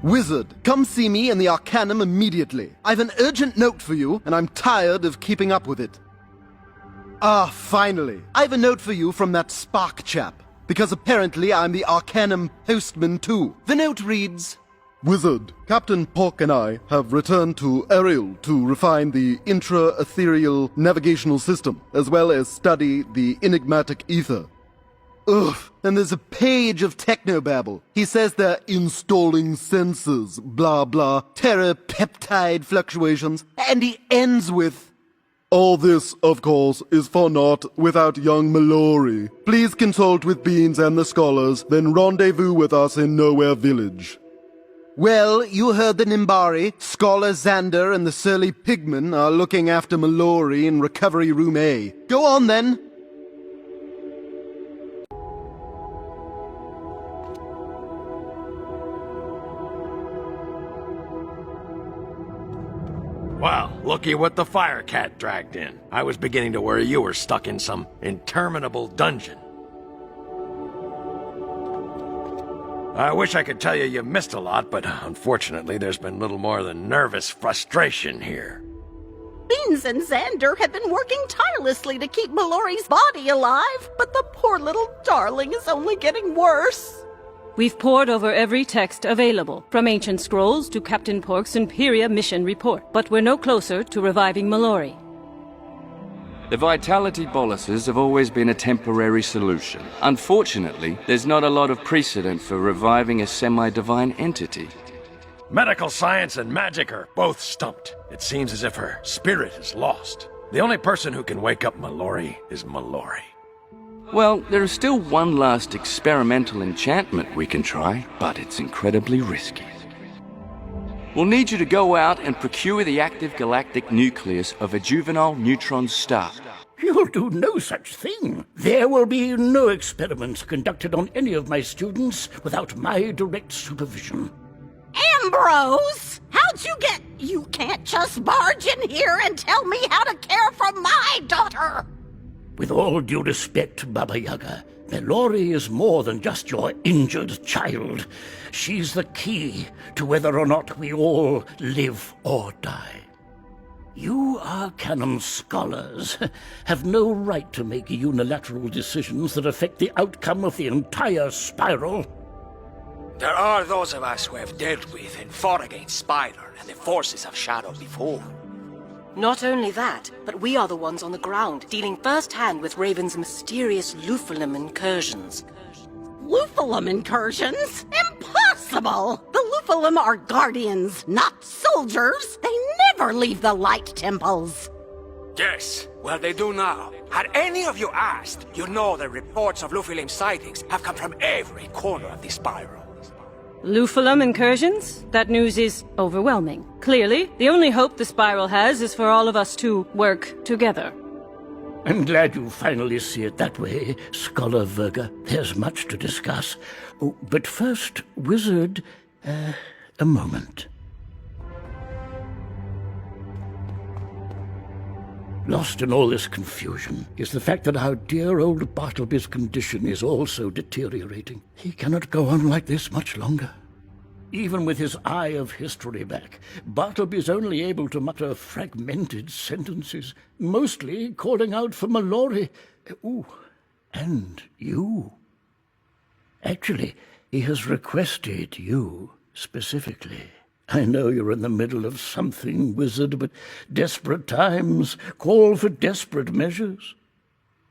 Wizard, come see me in the Arcanum immediately. I've an urgent note for you, and I'm tired of keeping up with it. Ah, finally. I have a note for you from that Spark chap, because apparently I'm the Arcanum postman too. The note reads, Wizard, Captain Pork and I have returned to Ariel to refine the intra-ethereal navigational system, as well as study the enigmatic ether. Ugh, and there's a page of technobabble. He says they're installing sensors, blah blah, terapeptide fluctuations, and he ends with, all this, of course, is for naught without young Mellori. Please consult with Beans and the scholars, then rendezvous with us in Nowhere Village. Well, you heard the Nimbari. Scholar Xander and the surly pigman are looking after Mellori in Recovery Room A. Go on, then. Well, looky what the Fire Cat dragged in. I was beginning to worry you were stuck in some interminable dungeon. I wish I could tell you missed a lot, but unfortunately there's been little more than nervous frustration here. Beans and Xander have been working tirelessly to keep Mellori's body alive, but the poor little darling is only getting worse. We've pored over every text available, from ancient scrolls to Captain Pork's Imperia mission report, but we're no closer to reviving Mellori. The vitality boluses have always been a temporary solution. Unfortunately, there's not a lot of precedent for reviving a semi-divine entity. Medical science and magic are both stumped. It seems as if her spirit is lost. The only person who can wake up Mellori is Mellori. Well, there is still one last experimental enchantment we can try, but it's incredibly risky. We'll need you to go out and procure the active galactic nucleus of a juvenile neutron star. You'll do no such thing. There will be no experiments conducted on any of my students without my direct supervision. Ambrose! How'd you get... You can't just barge in here and tell me how to care for my daughter! With all due respect, Baba Yaga, Mellori is more than just your injured child. She's the key to whether or not we all live or die. You Arcanum scholars have no right to make unilateral decisions that affect the outcome of the entire spiral. There are those of us who have dealt with and fought against Spider and the forces of Shadow before. Not only that, but we are the ones on the ground, dealing first-hand with Raven's mysterious Lupulum incursions. Lupulum incursions? Impossible! The Lupulum are guardians, not soldiers. They never leave the light temples. Yes, well they do now. Had any of you asked, you know the reports of Lupulum sightings have come from every corner of the spiral. Lupulum incursions? That news is overwhelming. Clearly, the only hope the Spiral has is for all of us to work together. I'm glad you finally see it that way, Scholar Verga. There's much to discuss. Oh, but first, Wizard, a moment. Lost in all this confusion is the fact that our dear old Bartleby's condition is also deteriorating. He cannot go on like this much longer. Even with his eye of history back, Bartleby's only able to mutter fragmented sentences, mostly calling out for Mellori. Ooh, and you. Actually, he has requested you specifically. I know you're in the middle of something, Wizard, but desperate times call for desperate measures.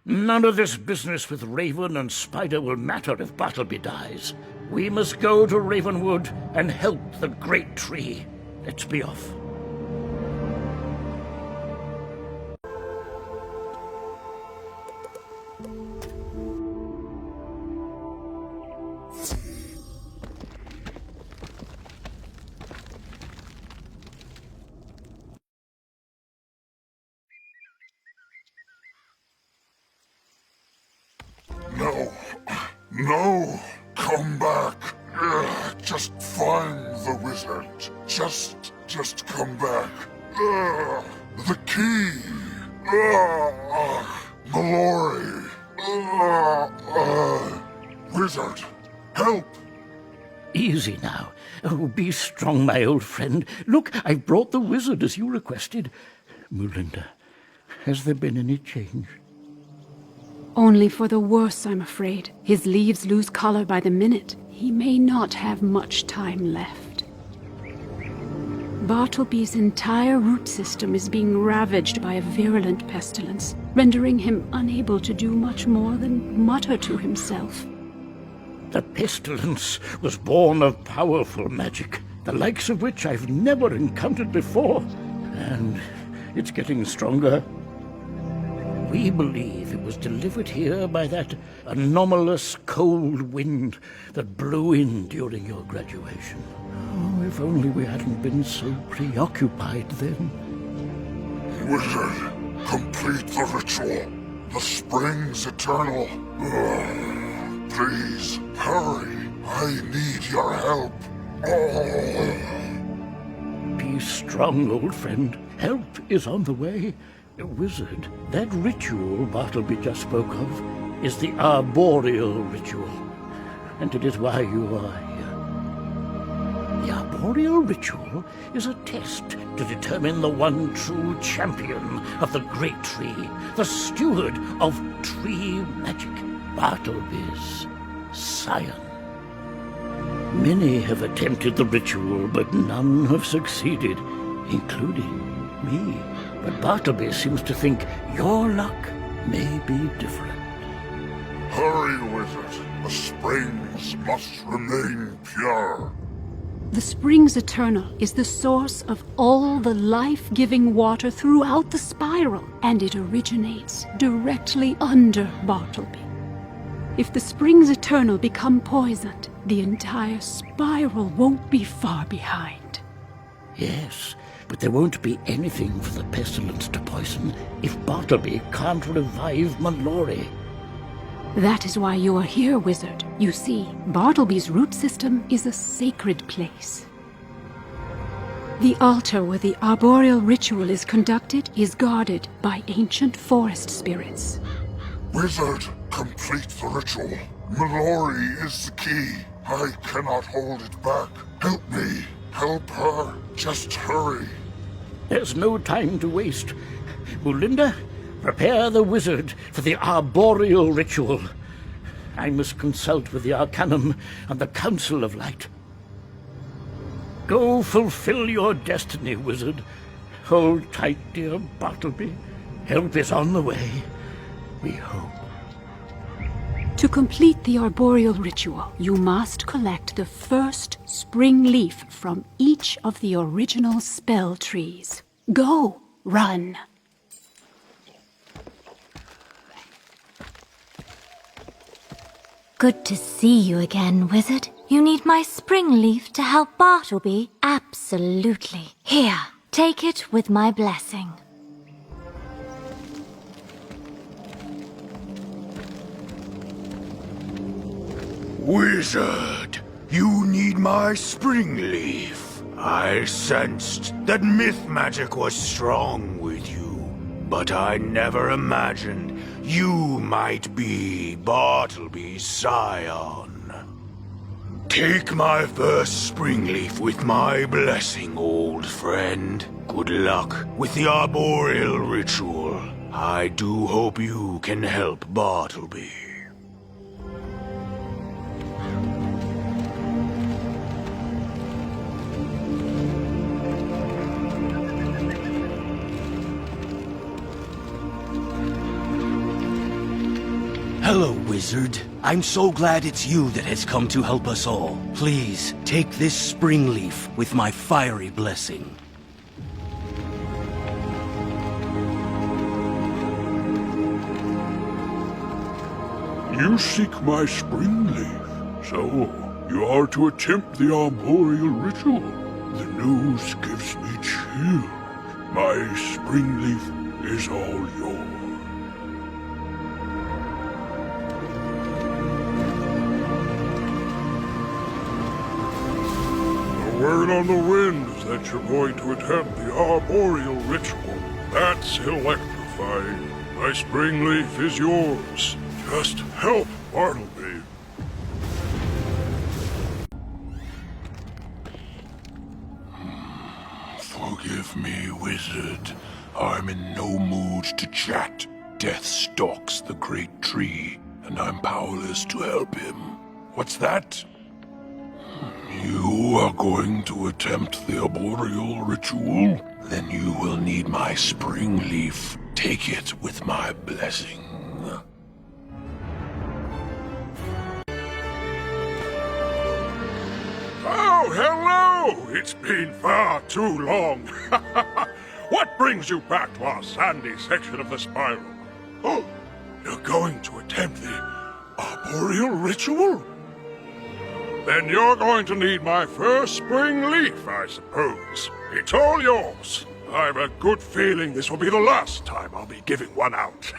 None of this business with Raven and Spider will matter if Bartleby dies. We must go to Ravenwood and help the Great Tree. Let's be off. No, come back. Just find the wizard. Just come back. The key. Mellori. Wizard, help. Easy now. Oh, be strong, my old friend. Look, I've brought the wizard as you requested. Melinda, has there been any change? Only for the worse, I'm afraid. His leaves lose color by the minute. He may not have much time left. Bartleby's entire root system is being ravaged by a virulent pestilence, rendering him unable to do much more than mutter to himself. The pestilence was born of powerful magic, the likes of which I've never encountered before, and it's getting stronger. We believe it was delivered here by that anomalous cold wind that blew in during your graduation. Oh, if only we hadn't been so preoccupied then. Wizard, complete the ritual. The spring's eternal. Please, hurry. I need your help. Be strong, old friend. Help is on the way. Wizard, that ritual Bartleby just spoke of is the arboreal ritual, and it is why you are here. The arboreal ritual is a test to determine the one true champion of the great tree, the steward of tree magic, Bartleby's scion. Many have attempted the ritual, but none have succeeded, including me. But Bartleby seems to think your luck may be different. Hurry, wizard. The springs must remain pure. The Springs Eternal is the source of all the life-giving water throughout the spiral, and it originates directly under Bartleby. If the Springs Eternal become poisoned, the entire spiral won't be far behind. Yes, but there won't be anything for the pestilence to poison if Bartleby can't revive Mellori. That is why you are here, wizard. You see, Bartleby's root system is a sacred place. The altar where the arboreal ritual is conducted is guarded by ancient forest spirits. Wizard, complete the ritual. Mellori is the key. I cannot hold it back. Help me. Help her. Just hurry. There's no time to waste. Melinda, prepare the wizard for the arboreal ritual. I must consult with the Arcanum and the Council of Light. Go fulfill your destiny, wizard. Hold tight, dear Bartleby. Help is on the way, we hope. To complete the arboreal ritual, you must collect the first spring leaf from each of the original spell trees. Go, run. Good to see you again, wizard. You need my spring leaf to help Bartleby? Absolutely. Here, take it with my blessing. Wizard, you need my spring leaf. I sensed that myth magic was strong with you, but I never imagined you might be Bartleby's scion. Take my first spring leaf with my blessing, old friend. Good luck with the arboreal ritual. I do hope you can help Bartleby. Hello, wizard. I'm so glad it's you that has come to help us all. Please, take this spring leaf with my fiery blessing. You seek my spring leaf, so you are to attempt the arboreal ritual. The news gives me chills. My spring leaf is all yours. The word on the wind is that you're going to attempt the arboreal ritual. That's electrifying. My spring leaf is yours. Just help Bartleby. Forgive me, wizard. I'm in no mood to chat. Death stalks the great tree, and I'm powerless to help him. What's that? You are going to attempt the arboreal ritual? Then you will need my spring leaf. Take it with my blessing. Oh, hello! It's been far too long. What brings you back to our sandy section of the spiral? Oh, you're going to attempt the arboreal ritual? Then you're going to need my first spring leaf, I suppose. It's all yours. I've a good feeling this will be the last time I'll be giving one out.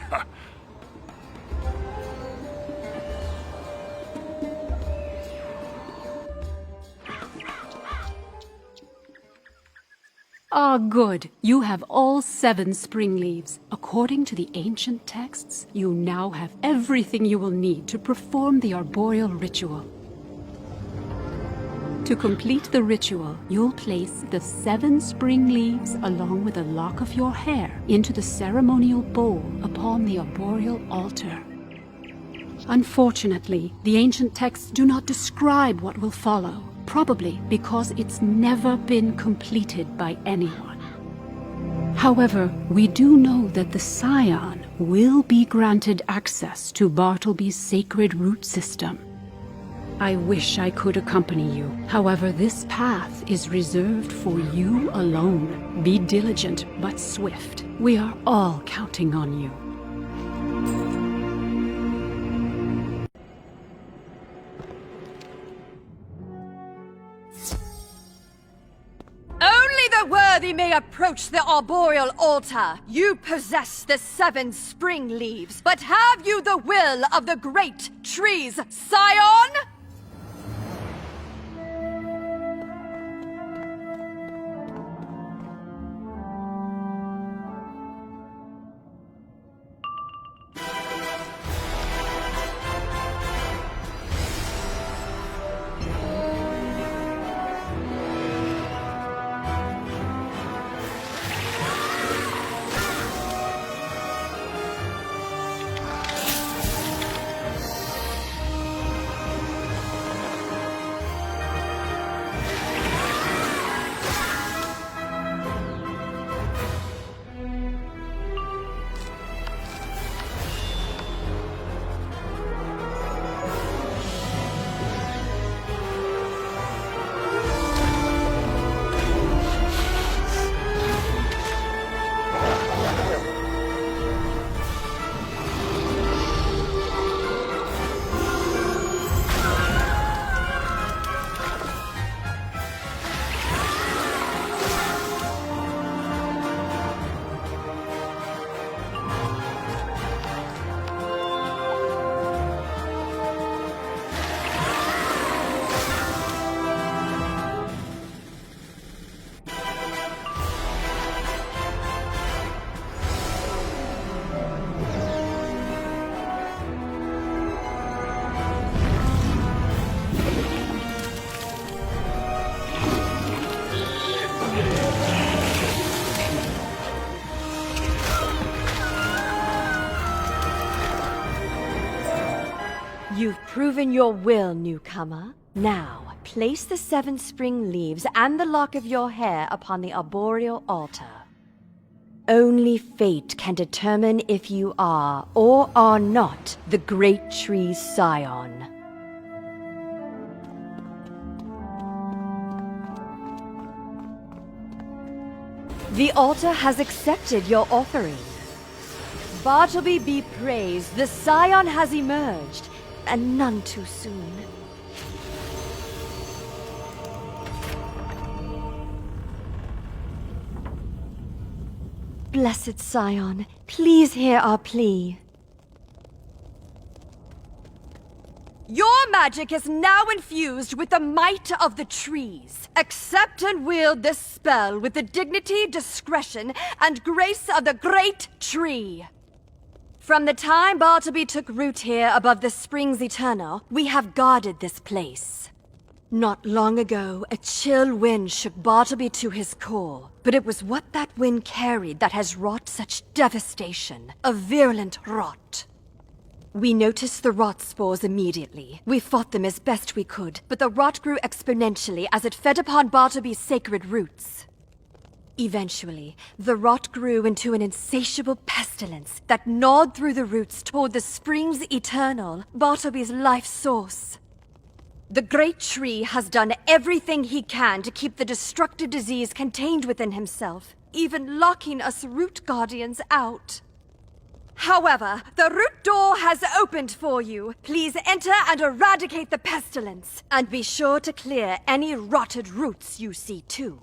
Ah, good. You have all 7 spring leaves. According to the ancient texts, you now have everything you will need to perform the arboreal ritual. To complete the ritual, you'll place the 7 spring leaves along with a lock of your hair into the ceremonial bowl upon the arboreal altar. Unfortunately, the ancient texts do not describe what will follow, probably because it's never been completed by anyone. However, we do know that the Scion will be granted access to Bartleby's sacred root system. I wish I could accompany you. However, this path is reserved for you alone. Be diligent but swift. We are all counting on you. Only the worthy may approach the arboreal altar. You possess the 7 spring leaves, but have you the will of the great trees, Scion? You've proven your will, newcomer. Now, place the 7 spring leaves and the lock of your hair upon the arboreal altar. Only fate can determine if you are, or are not, the great tree's scion. The altar has accepted your offering. Bartleby be praised, the scion has emerged, and none too soon. Blessed Scion, please hear our plea. Your magic is now infused with the might of the trees. Accept and wield this spell with the dignity, discretion, and grace of the great tree. From the time Bartleby took root here above the springs eternal, we have guarded this place. Not long ago, a chill wind shook Bartleby to his core, but it was what that wind carried that has wrought such devastation. A virulent rot. We noticed the rot spores immediately. We fought them as best we could, but the rot grew exponentially as it fed upon Bartleby's sacred roots. Eventually, the rot grew into an insatiable pestilence that gnawed through the roots toward the springs eternal, Bartleby's life source. The great tree has done everything he can to keep the destructive disease contained within himself, even locking us root guardians out. However, the root door has opened for you. Please enter and eradicate the pestilence, and be sure to clear any rotted roots you see too.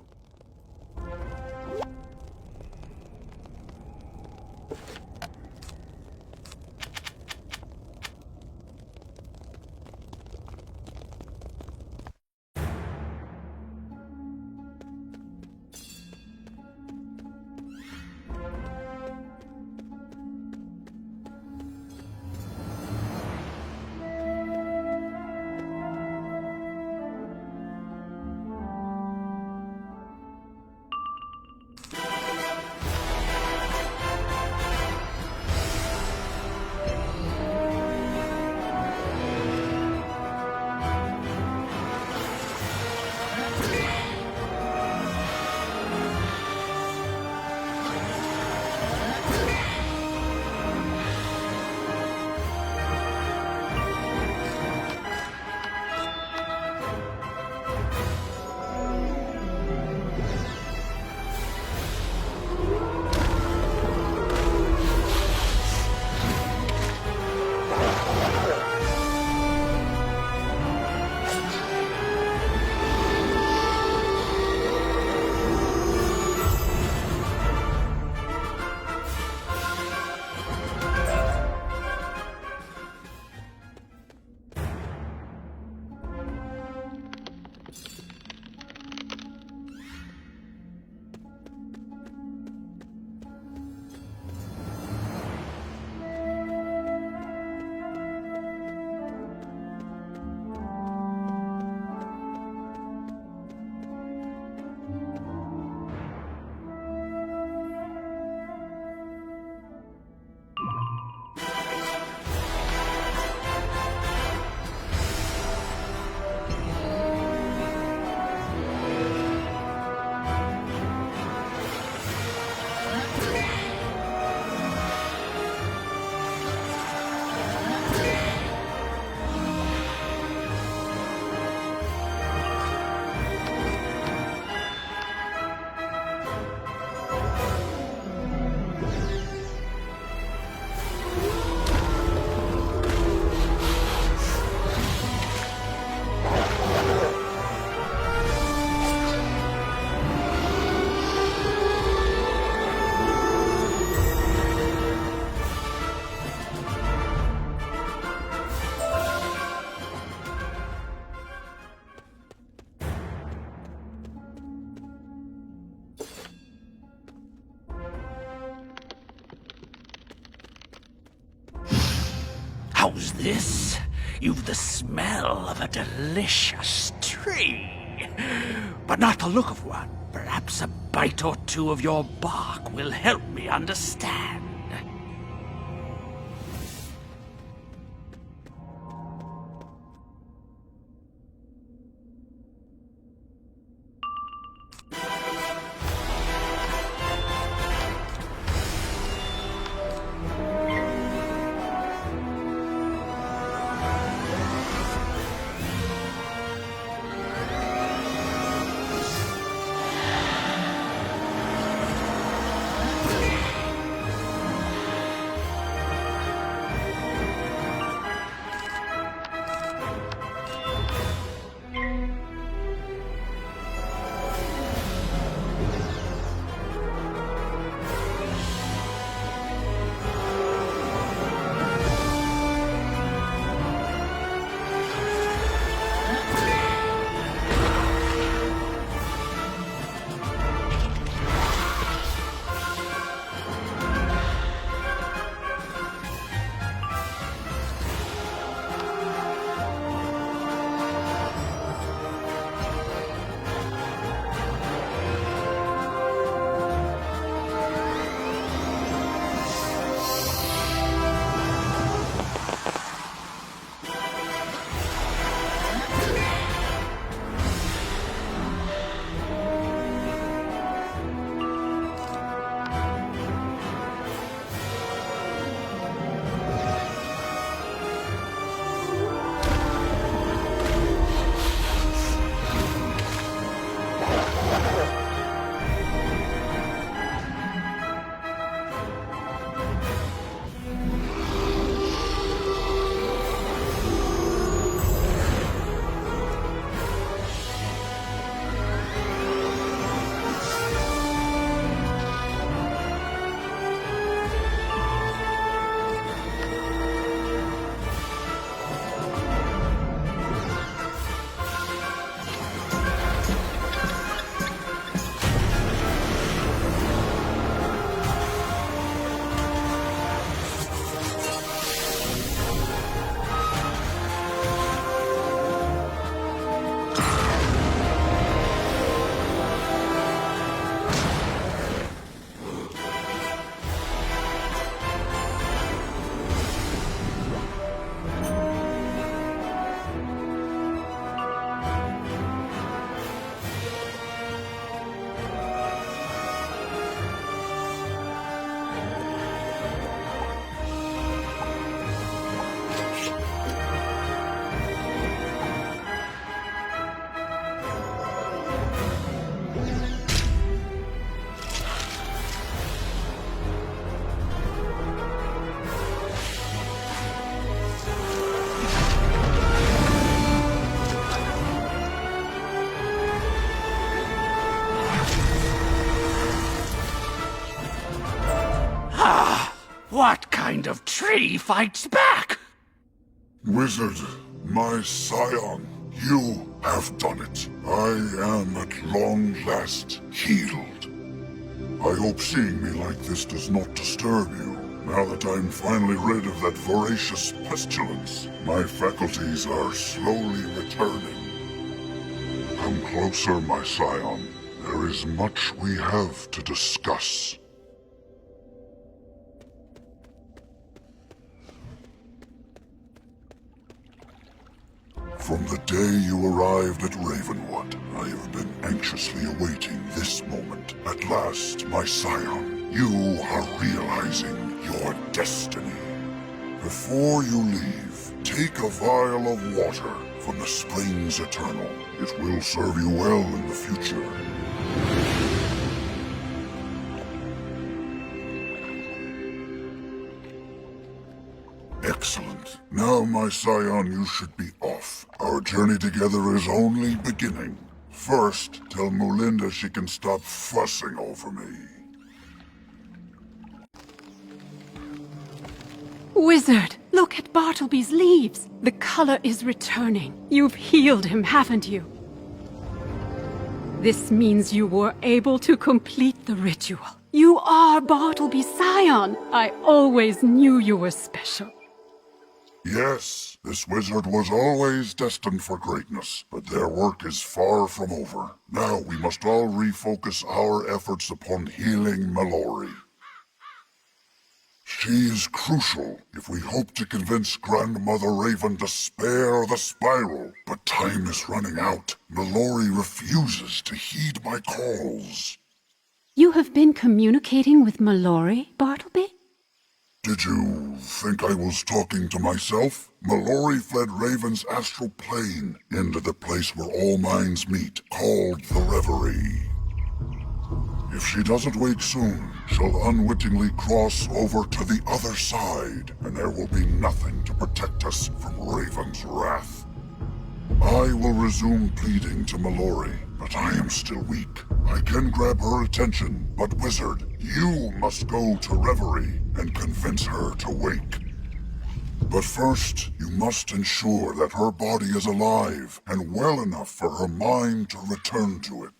How's this? You've the smell of a delicious tree, but not the look of one. Perhaps a bite or two of your bark will help me understand. kind of tree fights back? Wizard, my scion, you have done it. I am at long last healed. I hope seeing me like this does not disturb you. Now that I'm finally rid of that voracious pestilence, my faculties are slowly returning. Come closer, my scion. There is much we have to discuss. From the day you arrived at Ravenwood, I have been anxiously awaiting this moment. At last, my scion, you are realizing your destiny. Before you leave, take a vial of water from the springs eternal. It will serve you well in the future. Excellent. Now, my scion, you should be off. Our journey together is only beginning. First, tell Molinda she can stop fussing over me. Wizard, look at Bartleby's leaves. The color is returning. You've healed him, haven't you? This means you were able to complete the ritual. You are Bartleby's scion. I always knew you were special. Yes, this wizard was always destined for greatness, but their work is far from over. Now we must all refocus our efforts upon healing Mellori. She is crucial if we hope to convince Grandmother Raven to spare the spiral. But time is running out. Mellori refuses to heed my calls. You have been communicating with Mellori, Bartleby? Did you think I was talking to myself? Mellori fled Raven's astral plane into the place where all minds meet, called the Reverie. If she doesn't wake soon, she'll unwittingly cross over to the other side, and there will be nothing to protect us from Raven's wrath. I will resume pleading to Mellori, but I am still weak. I can grab her attention, but Wizard, you must go to Reverie and convince her to wake. But first, you must ensure that her body is alive and well enough for her mind to return to it.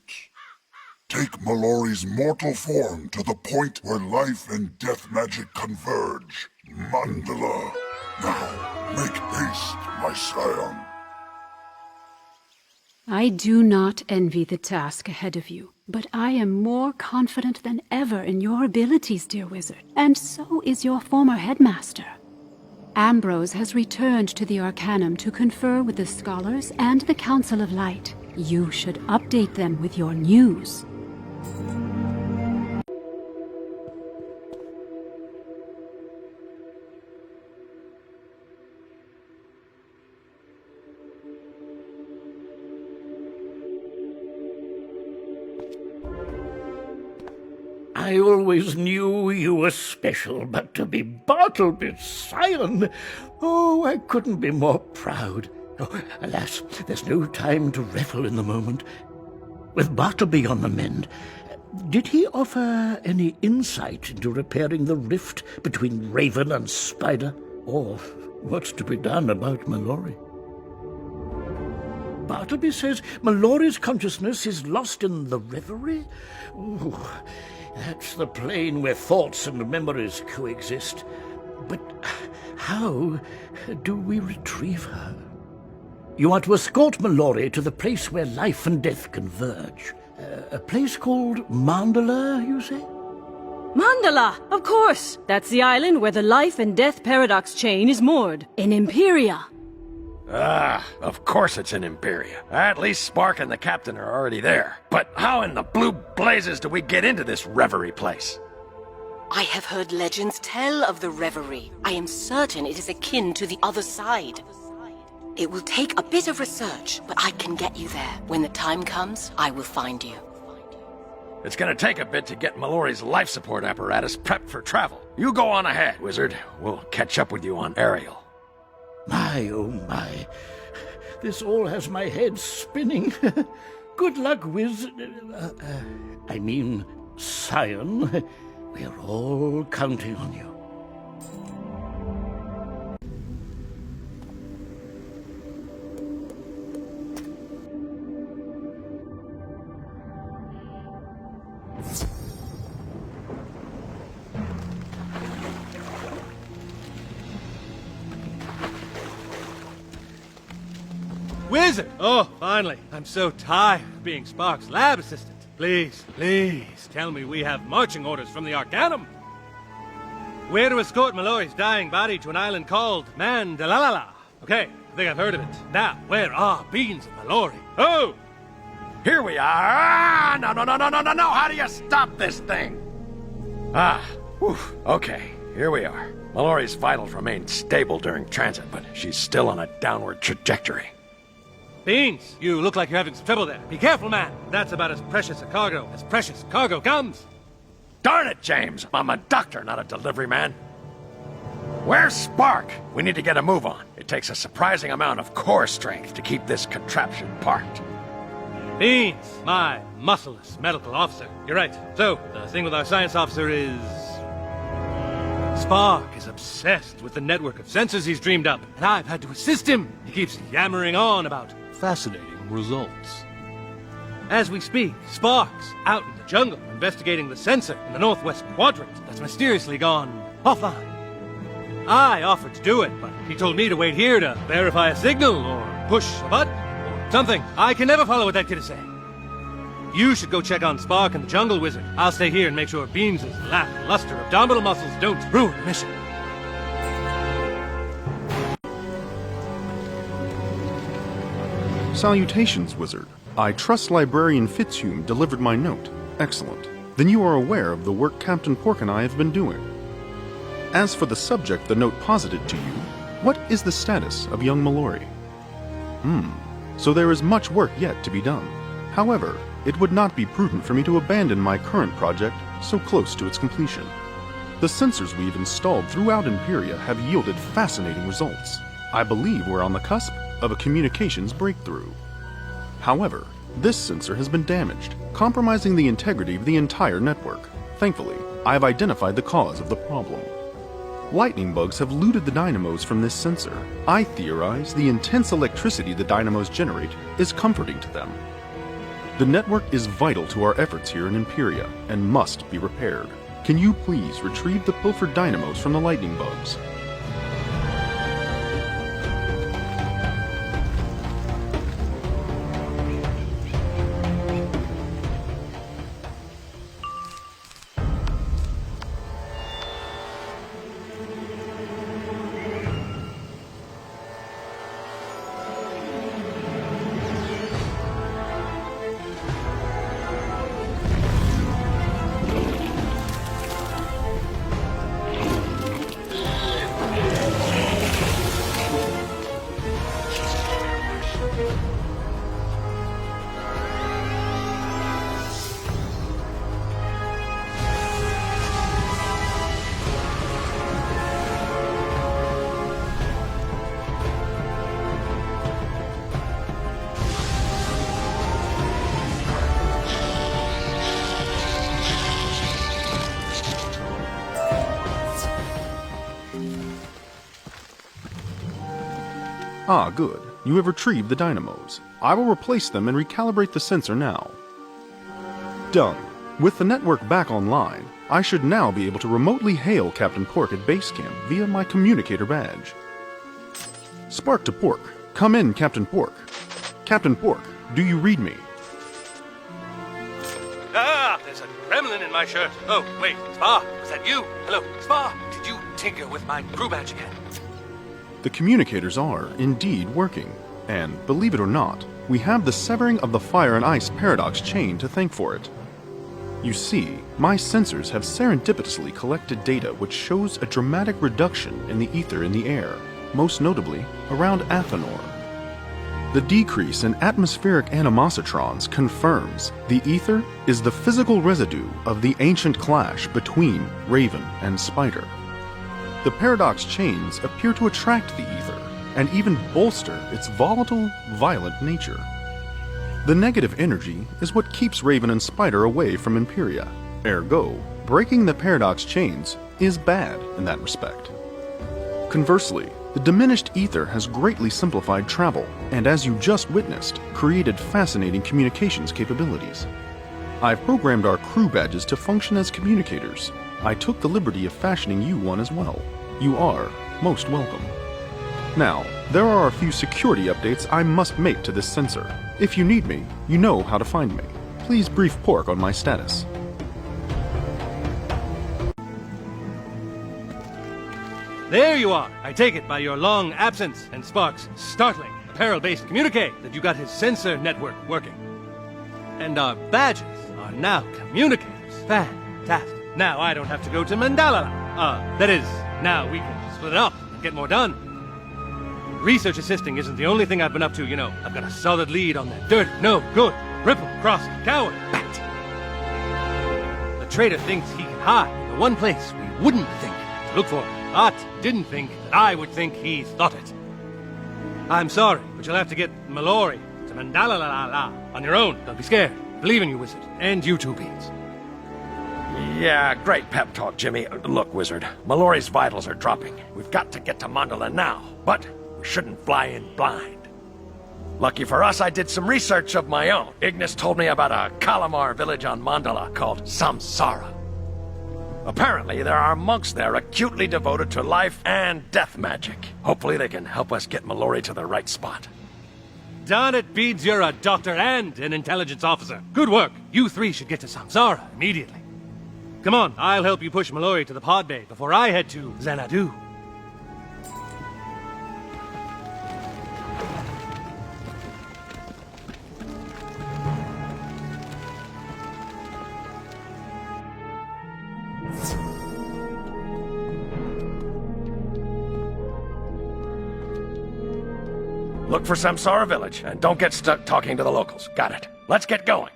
Take Mellori's mortal form to the point where life and death magic converge. Mandala. Now, make haste, my scion. I do not envy the task ahead of you, but I am more confident than ever in your abilities, dear wizard, and so is your former headmaster. Ambrose has returned to the Arcanum to confer with the scholars and the Council of Light. You should update them with your news. I always knew you were special, but to be Bartleby's scion, oh, I couldn't be more proud. Oh, alas, there's no time to revel in the moment. With Bartleby on the mend, did he offer any insight into repairing the rift between Raven and Spider? Or what's to be done about Mellori? Bartleby says Mellori's consciousness is lost in the Reverie? Ooh, that's the plane where thoughts and memories coexist. But how do we retrieve her? You are to escort Mellori to the place where life and death converge. A place called Mandala, you say? Mandala, of course! That's the island where the life and death paradox chain is moored, in Imperia. Ah, of course it's in Imperia. At least Spark and the captain are already there. But how in the blue blazes do we get into this reverie place? I have heard legends tell of the Reverie. I am certain it is akin to the other side. It will take a bit of research, but I can get you there. When the time comes, I will find you. It's gonna take a bit to get Mellori's life support apparatus prepped for travel. You go on ahead, wizard. We'll catch up with you on Ariel. My, oh my. This all has my head spinning. Good luck, I mean, scion. We're all counting on you. wizard! Oh, finally. I'm so tired of being Spark's lab assistant. Please, please, tell me we have marching orders from the Arcanum. We're to escort Mellori's dying body to an island called Mandalala. Okay, I think I've heard of it. Now, where are Beans and Mellori? Oh! Here we are! Ah, no! How do you stop this thing? Whew. Okay, here we are. Mellori's vitals remain stable during transit, but she's still on a downward trajectory. Beans, you look like you're having some trouble there. Be careful, man. That's about as precious a cargo as precious cargo comes. Darn it, James! I'm a doctor, not a delivery man. Where's Spark? We need to get a move on. It takes a surprising amount of core strength to keep this contraption parked. Beans, my muscleless medical officer. You're right. So, the thing with our science officer is... Spark is obsessed with the network of sensors he's dreamed up, and I've had to assist him. He keeps yammering on about fascinating results. As we speak, Spark's out in the jungle investigating the sensor in the northwest quadrant that's mysteriously gone offline. I offered to do it, but he told me to wait here to verify a signal or push a button or something. I can never follow what that kid is saying. You should go check on Spark and the Jungle Wizard. I'll stay here and make sure Beans' lackluster abdominal muscles don't ruin the mission. Salutations, Wizard. I trust Librarian Fitzhume delivered my note. Excellent. Then you are aware of the work Captain Pork and I have been doing. As for the subject the note posited to you, what is the status of young Mellori? So there is much work yet to be done. However, it would not be prudent for me to abandon my current project so close to its completion. The sensors we've installed throughout Imperia have yielded fascinating results. I believe we're on the cusp of a communications breakthrough. However, this sensor has been damaged, compromising the integrity of the entire network. Thankfully, I have identified the cause of the problem. Lightning bugs have looted the dynamos from this sensor. I theorize the intense electricity the dynamos generate is comforting to them. The network is vital to our efforts here in Imperia and must be repaired. Can you please retrieve the pilfered dynamos from the lightning bugs? Ah, good. You have retrieved the dynamos. I will replace them and recalibrate the sensor now. Done. With the network back online, I should now be able to remotely hail Captain Pork at base camp via my communicator badge. Spark to Pork. Come in, Captain Pork. Captain Pork, do you read me? Ah, there's a gremlin in my shirt. Oh, wait, Spark, was that you? Hello, Spark, did you tinker with my crew badge again? The communicators are indeed working, and believe it or not, we have the severing of the fire and ice paradox chain to thank for it. You see, my sensors have serendipitously collected data which shows a dramatic reduction in the ether in the air, most notably around Athenor. The decrease in atmospheric animositrons confirms the ether is the physical residue of the ancient clash between Raven and Spider. The paradox chains appear to attract the ether and even bolster its volatile, violent nature. The negative energy is what keeps Raven and Spider away from Imperia. Ergo, breaking the paradox chains is bad in that respect. Conversely, the diminished ether has greatly simplified travel, and as you just witnessed, created fascinating communications capabilities. I've programmed our crew badges to function as communicators. I took the liberty of fashioning you one as well. You are most welcome. Now, there are a few security updates I must make to this sensor. If you need me, you know how to find me. Please brief Pork on my status. There you are. I take it by your long absence and Spark's startling apparel-based communique that you got his sensor network working. And our badges are now communicators. Fantastic. Now I don't have to go to Mandala. That is, now we can split it up and get more done. Research assisting isn't the only thing I've been up to, you know. I've got a solid lead on that dirty, no good, ripple-crossing coward bat. The traitor thinks he can hide in the one place we wouldn't think to look for him, but didn't think that I would think he thought it. I'm sorry, but you'll have to get Mellori to Mandala on your own. Don't be scared. Believe in you, Wizard. And you too, Beans. Yeah, great pep talk, Jimmy. Look, Wizard, Mellori's vitals are dropping. We've got to get to Mandala now, but we shouldn't fly in blind. Lucky for us, I did some research of my own. Ignis told me about a Kalamar village on Mandala called Samsara. Apparently, there are monks there acutely devoted to life and death magic. Hopefully they can help us get Mellori to the right spot. Darn it, Beads, you're a doctor and an intelligence officer. Good work. You three should get to Samsara immediately. Come on, I'll help you push Mellori to the pod bay before I head to Xanadu. Look for Samsara village, and don't get stuck talking to the locals. Got it. Let's get going.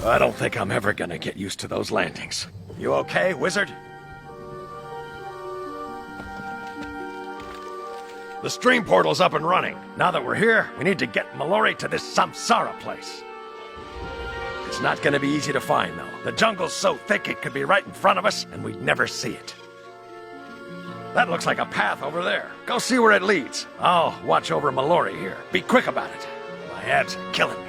I don't think I'm ever gonna get used to those landings. You okay, Wizard? The stream portal's up and running. Now that we're here, we need to get Mellori to this Samsara place. It's not gonna be easy to find, though. The jungle's so thick it could be right in front of us, and we'd never see it. That looks like a path over there. Go see where it leads. I'll watch over Mellori here. Be quick about it. My abs are killing me.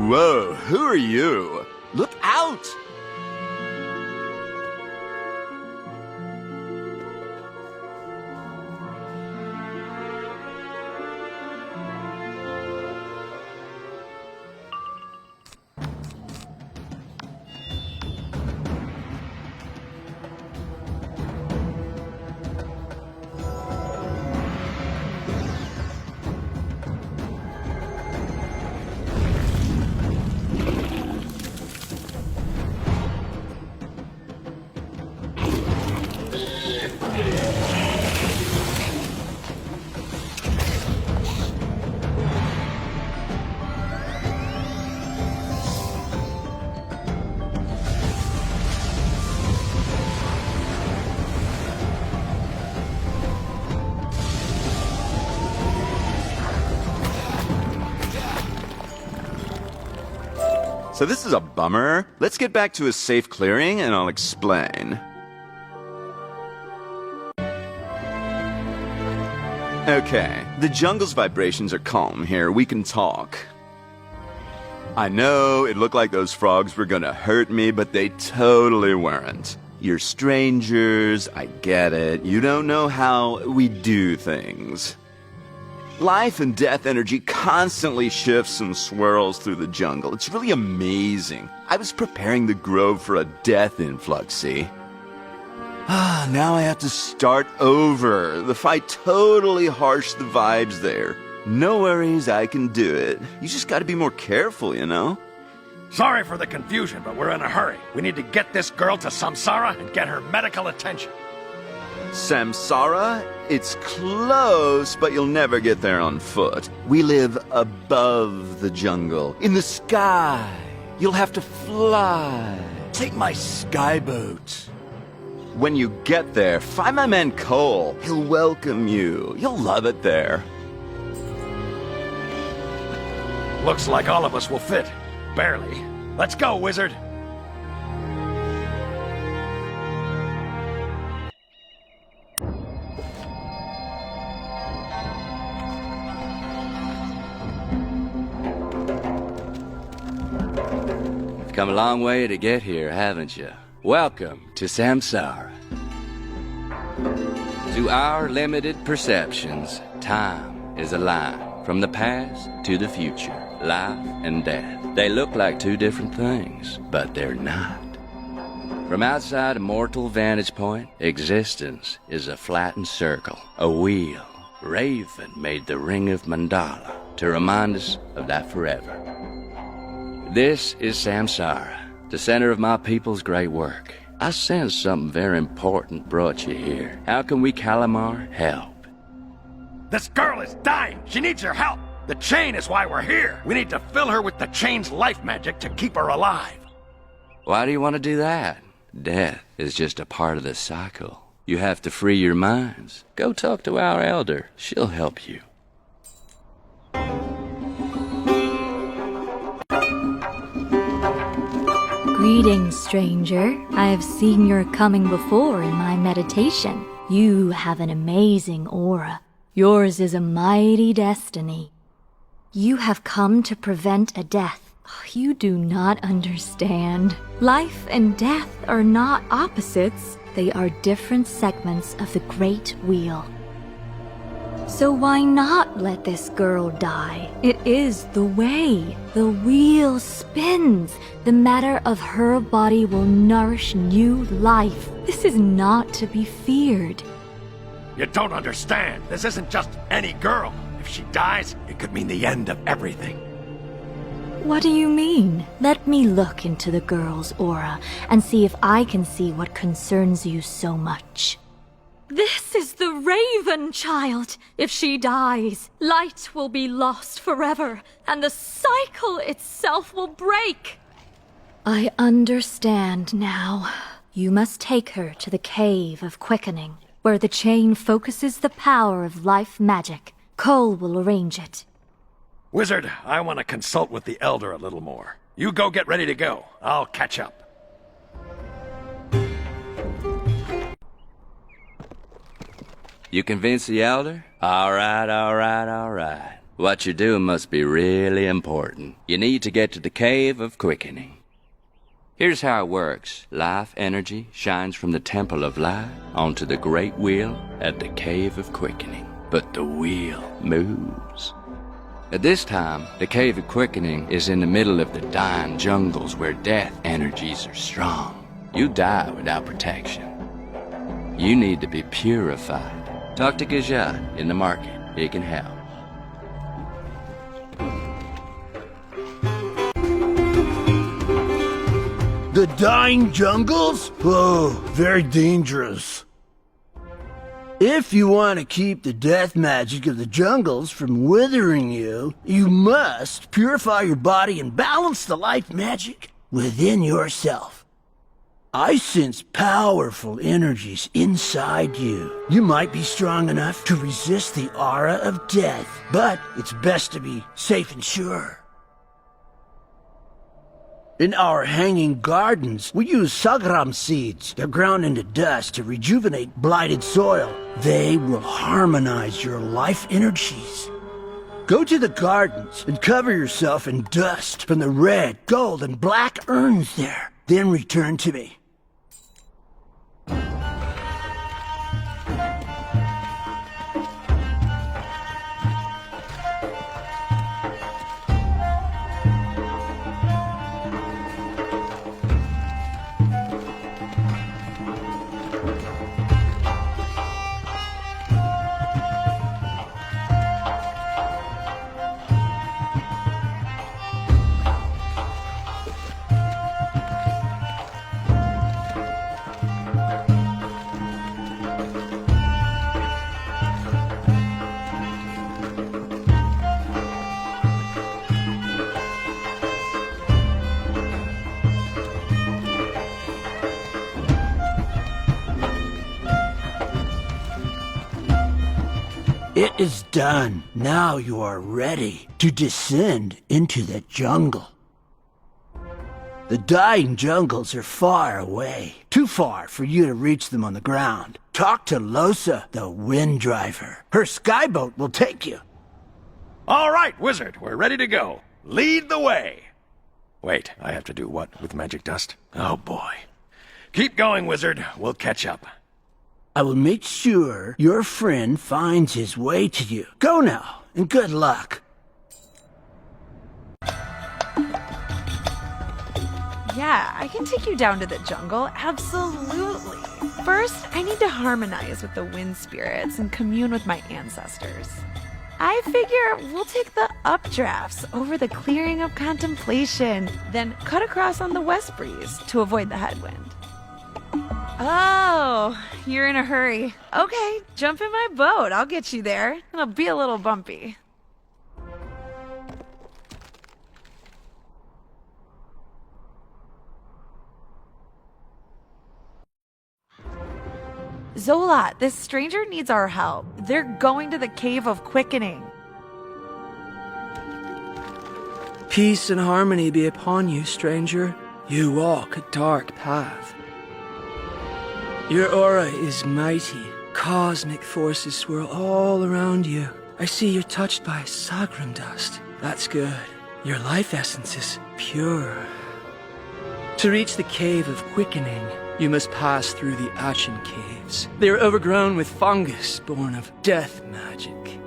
Whoa, who are you? Look out! So this is a bummer. Let's get back to a safe clearing and I'll explain. Okay, the jungle's vibrations are calm here. We can talk. I know it looked like those frogs were gonna hurt me, but they totally weren't. You're strangers, I get it. You don't know how we do things. Life and death energy constantly shifts and swirls through the jungle. It's really amazing. I was preparing the grove for a death influx, see? Now I have to start over. The fight totally harshed the vibes there. No worries, I can do it. You just gotta be more careful, you know? Sorry for the confusion, but we're in a hurry. We need to get this girl to Samsara and get her medical attention. Samsara? It's close, but you'll never get there on foot. We live above the jungle, in the sky. You'll have to fly. Take my skyboat. When you get there, find my man Cole. He'll welcome you. You'll love it there. Looks like all of us will fit. Barely. Let's go, wizard. You've come a long way to get here, haven't you? Welcome to Samsara. To our limited perceptions, time is a line from the past to the future. Life and death. They look like two different things, but they're not. From outside a mortal vantage point, existence is a flattened circle, a wheel. Raven made the Ring of Mandala to remind us of that forever. This is Samsara, the center of my people's great work. I sense something very important brought you here. How can we, Kalimar, help? This girl is dying. She needs your help. The chain is why we're here. We need to fill her with the chain's life magic to keep her alive. Why do you want to do that? Death is just a part of the cycle. You have to free your minds. Go talk to our elder. She'll help you. Greetings, stranger. I have seen your coming before in my meditation. You have an amazing aura. Yours is a mighty destiny. You have come to prevent a death. You do not understand. Life and death are not opposites. They are different segments of the Great Wheel. So why not let this girl die? It is the way. The wheel spins. The matter of her body will nourish new life. This is not to be feared. You don't understand. This isn't just any girl. If she dies, it could mean the end of everything. What do you mean? Let me look into the girl's aura and see if I can see what concerns you so much. This is the Raven child. If she dies, light will be lost forever, and the cycle itself will break. I understand now. You must take her to the Cave of Quickening, where the chain focuses the power of life magic. Cole will arrange it. Wizard, I want to consult with the Elder a little more. You go get ready to go. I'll catch up. You convince the elder? All right. What you're doing must be really important. You need to get to the Cave of Quickening. Here's how it works. Life energy shines from the Temple of Life onto the Great Wheel at the Cave of Quickening. But the wheel moves. At this time, the Cave of Quickening is in the middle of the dying jungles where death energies are strong. You die without protection. You need to be purified. Talk to Gajad in the market. He can help. The dying jungles? Oh, very dangerous. If you want to keep the death magic of the jungles from withering you, you must purify your body and balance the life magic within yourself. I sense powerful energies inside you. You might be strong enough to resist the aura of death, but it's best to be safe and sure. In our hanging gardens, we use sagram seeds. They're ground into dust to rejuvenate blighted soil. They will harmonize your life energies. Go to the gardens and cover yourself in dust from the red, gold, and black urns there. Then return to me. It is done. Now you are ready to descend into the jungle. The dying jungles are far away, too far for you to reach them on the ground. Talk to Losa, the wind driver. Her skyboat will take you. All right, wizard, we're ready to go. Lead the way. Wait, I have to do what with magic dust? Oh boy. Keep going, wizard. We'll catch up. I will make sure your friend finds his way to you. Go now, and good luck. Yeah, I can take you down to the jungle, absolutely. First, I need to harmonize with the wind spirits and commune with my ancestors. I figure we'll take the updrafts over the clearing of contemplation, then cut across on the west breeze to avoid the headwind. Oh, you're in a hurry. Okay, jump in my boat. I'll get you there. It'll be a little bumpy. Zola, this stranger needs our help. They're going to the Cave of Quickening. Peace and harmony be upon you, stranger. You walk a dark path. Your aura is mighty. Cosmic forces swirl all around you. I see you're touched by Sagram dust. That's good. Your life essence is pure. To reach the Cave of Quickening, you must pass through the Ashen Caves. They are overgrown with fungus born of death magic.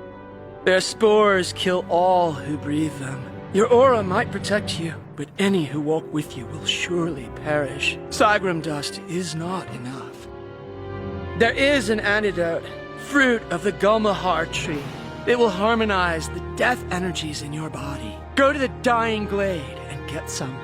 Their spores kill all who breathe them. Your aura might protect you, but any who walk with you will surely perish. Sagram dust is not enough. There is an antidote, fruit of the Gulmahar tree. It will harmonize the death energies in your body. Go to the dying glade and get some.